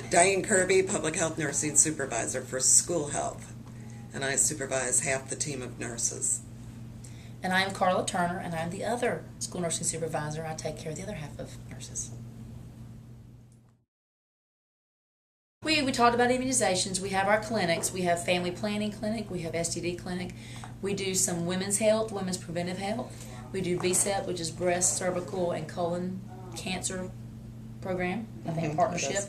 Diane Kirby, Public Health Nursing Supervisor for School Health, and I supervise half the team of nurses. And I am Carla Turner, and I'm the other school nursing supervisor. I take care of the other half of nurses. We talked about immunizations. We have our clinics. We have family planning clinic. We have STD clinic. We do some women's health, women's preventive health. We do BSEP, which is breast, cervical, and colon cancer program. I think a partnership.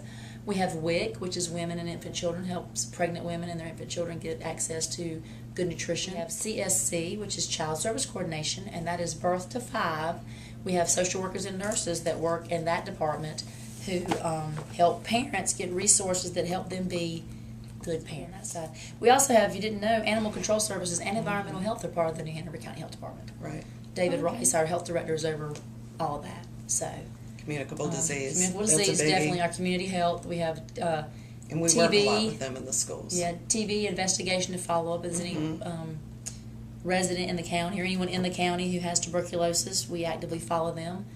We have WIC, which is Women and Infant Children, helps pregnant women and their infant children get access to good nutrition. We have CSC, which is Child Service Coordination, and that is birth to 5. We have social workers and nurses that work in that department who help parents get resources that help them be good parents. We also have, if you didn't know, Animal Control Services and Environmental Health are part of the New Hanover County Health Department. Right. David Rice, our health director, is over all of that. So Communicable disease. Communicable disease, definitely. Our community health. We have and we TB, work a lot with them in the schools. Yeah, TB investigation to follow up. Is any resident in the county or anyone in the county who has tuberculosis, we actively follow them.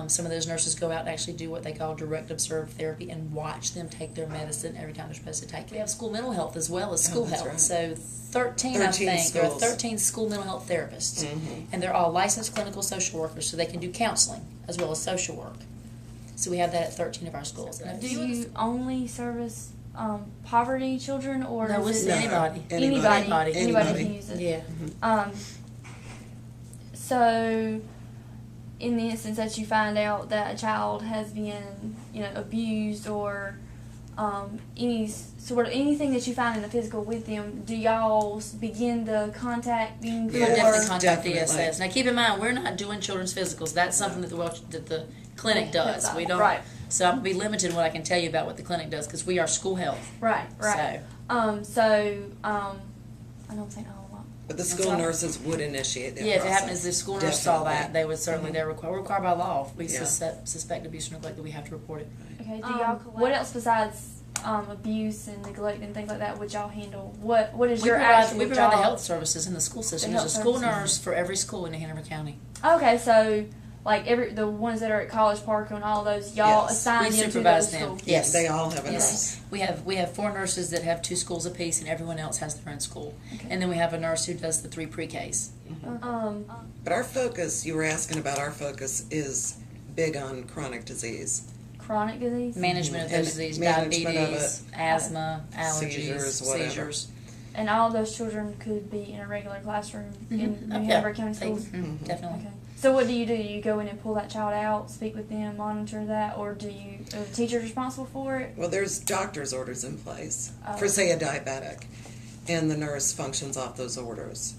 Some of those nurses go out and actually do what they call direct observed therapy and watch them take their medicine every time they're supposed to take it. We have school mental health as well as school health. Right. So 13 I think. Schools. There are 13 school mental health therapists. And they're all licensed clinical social workers, so they can do counseling as well as social work. So we have that at 13 of our schools. Do you only service poverty children, or no, is it's it anybody. Anybody can use it. Yeah. So, in the instance that you find out that a child has been, abused, or anything that you find in the physical with them, do y'all begin the contacting? We would definitely contact the DSS. Now, keep in mind, we're not doing children's physicals. That's something that the clinic does. We don't. Right. So I'm gonna be limited in what I can tell you about what the clinic does because we are school health. Right. So. I don't think a whole lot. But the school nurses would initiate that process. If it happens, if the school nurse saw that, they would certainly, they're required by law. If we suspect abuse or neglect, that we have to report it. Okay, do y'all what else besides abuse and neglect and things like that would y'all handle? What is your actual We provide the health services in the school system. There's a school nurse for every school in Hanover County. Okay, so like the ones that are at College Park and all those, y'all assign them to those schools. Yes, they all have a nurse. We have 4 nurses that have 2 schools apiece, and everyone else has their own school. Okay. And then we have a nurse who does the 3 pre-Ks. But our focus, you were asking about our focus, is big on chronic disease. Chronic disease? Management of those disease, diabetes, asthma, allergies, seizures. And all of those children could be in a regular classroom in New Hanover County schools? Definitely. Okay. So what do? You go in and pull that child out, speak with them, monitor that, or are the teachers responsible for it? Well, there's doctor's orders in place for, say, a diabetic, and the nurse functions off those orders.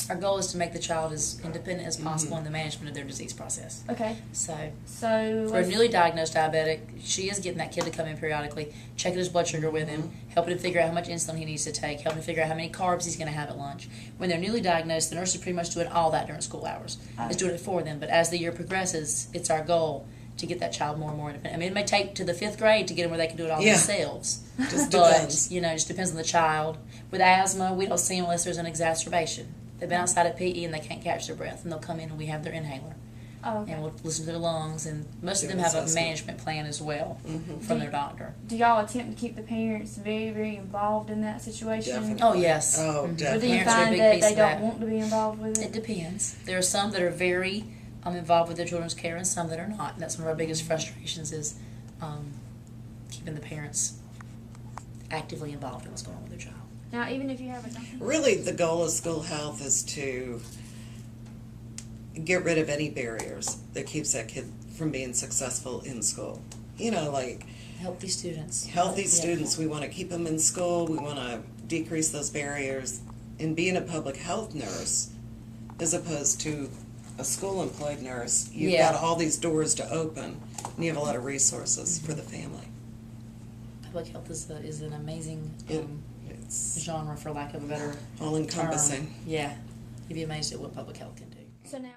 Our goal is to make the child as independent as possible in the management of their disease process. Okay. So for a newly diagnosed diabetic, she is getting that kid to come in periodically, checking his blood sugar with him, helping him figure out how much insulin he needs to take, helping him figure out how many carbs he's going to have at lunch. When they're newly diagnosed, the nurse is pretty much doing all that during school hours. Is doing it for them. But as the year progresses, it's our goal to get that child more and more independent. I mean, it may take to the 5th grade to get them where they can do it all themselves. Just but, depends. it just depends on the child. With asthma, we don't see them unless there's an exacerbation. They've been outside at PE and they can't catch their breath, and they'll come in and we have their inhaler. And we'll listen to their lungs, and most of them have a management plan as well from their doctor. Do y'all attempt to keep the parents very, very involved in that situation? Definitely. Oh, yes. Oh, definitely. Or do you find that they don't want to be involved with it? It depends. There are some that are very involved with their children's care and some that are not. And that's one of our biggest frustrations is keeping the parents actively involved in what's going on with their child. Now, even if you have a really, the goal of school health is to get rid of any barriers that keeps that kid from being successful in school. Like healthy students. Healthy students. We want to keep them in school. We want to decrease those barriers. And being a public health nurse, as opposed to a school-employed nurse, you've got all these doors to open, and you have a lot of resources for the family. Public health is an amazing genre, for lack of a better all-encompassing. term. Yeah, you'd be amazed at what public health can do. So now.